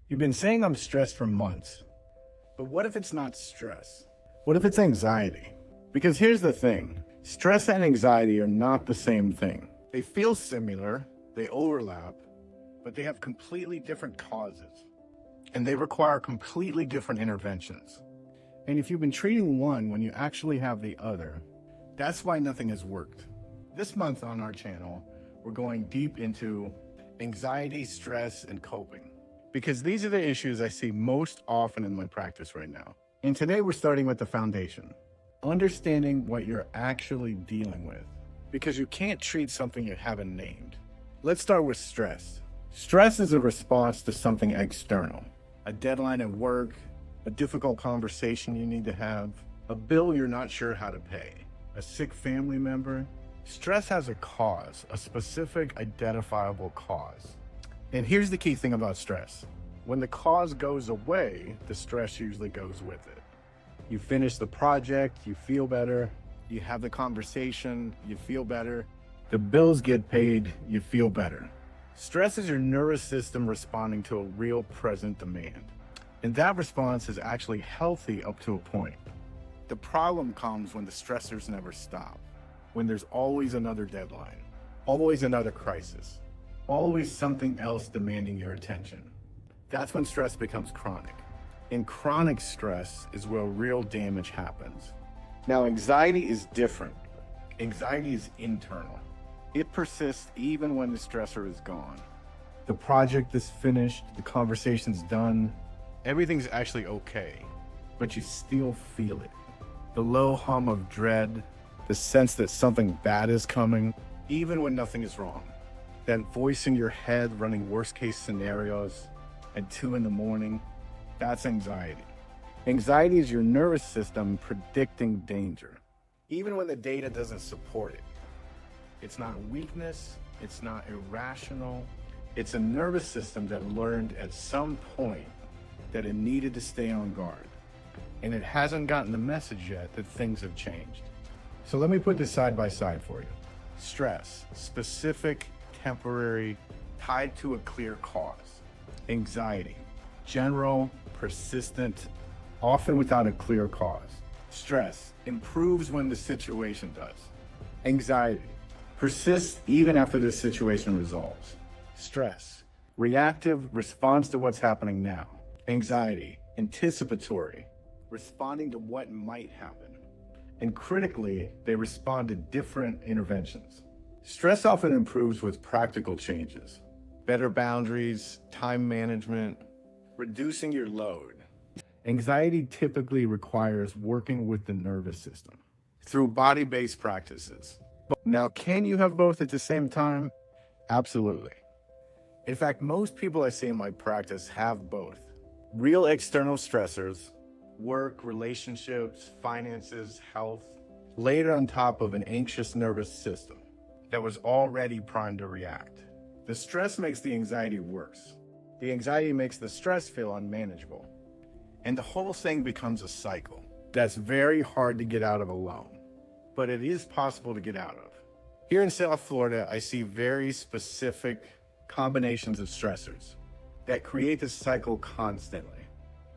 You've been saying I'm stressed for months, but what if it's not stress? What if it's anxiety? Because here's the thing, stress and anxiety are not the same thing. They feel similar, they overlap, but they have completely different causes, and they require completely different interventions. And if you've been treating one when you actually have the other, that's why nothing has worked. This month on our channel, we're going deep into anxiety, stress, and coping, because these are the issues I see most often in my practice right now. And today we're starting with the foundation, understanding what you're actually dealing with, because you can't treat something you haven't named. Let's start with stress. Stress is a response to something external, a deadline at work, a difficult conversation you need to have, a bill you're not sure how to pay, a sick family member. Stress has a cause, a specific identifiable cause. And here's the key thing about stress. When the cause goes away, the stress usually goes with it. You finish the project, you feel better. You have the conversation, you feel better. The bills get paid, you feel better. Stress is your nervous system responding to a real present demand. And that response is actually healthy up to a point. The problem comes when the stressors never stop, when there's always another deadline, always another crisis, always something else demanding your attention. That's when stress becomes chronic. And chronic stress is where real damage happens. Now, anxiety is different. Anxiety is internal. It persists even when the stressor is gone. The project is finished, the conversation's done, everything's actually okay, but you still feel it. The low hum of dread, the sense that something bad is coming, even when nothing is wrong. That voice in your head running worst case scenarios at 2 a.m, that's anxiety. Anxiety is your nervous system predicting danger, even when the data doesn't support it. It's not weakness, it's not irrational. It's a nervous system that learned at some point that it needed to stay on guard. And it hasn't gotten the message yet that things have changed. So let me put this side by side for you. Stress, specific, temporary, tied to a clear cause. Anxiety, general, persistent, often without a clear cause. Stress improves when the situation does. Anxiety persists even after the situation resolves. Stress, reactive, responds to what's happening now. Anxiety, anticipatory, responding to what might happen. And critically, they respond to different interventions. Stress often improves with practical changes, better boundaries, time management, reducing your load. Anxiety typically requires working with the nervous system through body-based practices. Now, can you have both at the same time? Absolutely. In fact, most people I see in my practice have both. Real external stressors, work, relationships, finances, health, laid on top of an anxious nervous system that was already primed to react. The stress makes the anxiety worse. The anxiety makes the stress feel unmanageable. And the whole thing becomes a cycle that's very hard to get out of alone, but it is possible to get out of. Here in South Florida, I see very specific combinations of stressors that create this cycle constantly.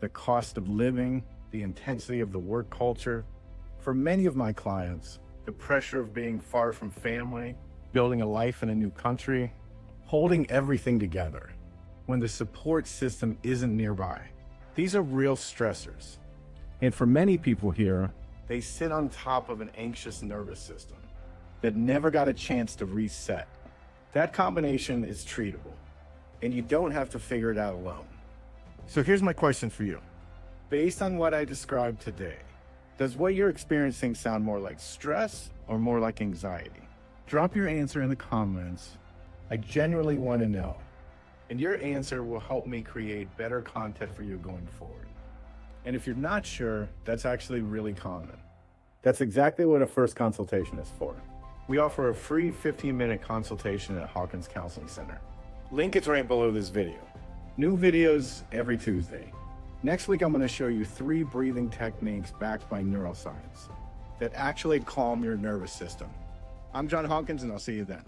The cost of living, the intensity of the work culture. For many of my clients, the pressure of being far from family, building a life in a new country, holding everything together when the support system isn't nearby. These are real stressors. And for many people here, they sit on top of an anxious nervous system that never got a chance to reset. That combination is treatable, and you don't have to figure it out alone. So here's my question for you. Based on what I described today, does what you're experiencing sound more like stress or more like anxiety? Drop your answer in the comments. I genuinely want to know. And your answer will help me create better content for you going forward. And if you're not sure, that's actually really common. That's exactly what a first consultation is for. We offer a free 15-minute consultation at Hawkins Counseling Center. Link is right below this video. New videos every Tuesday. Next week, I'm going to show you 3 breathing techniques backed by neuroscience that actually calm your nervous system. I'm John Hawkins, and I'll see you then.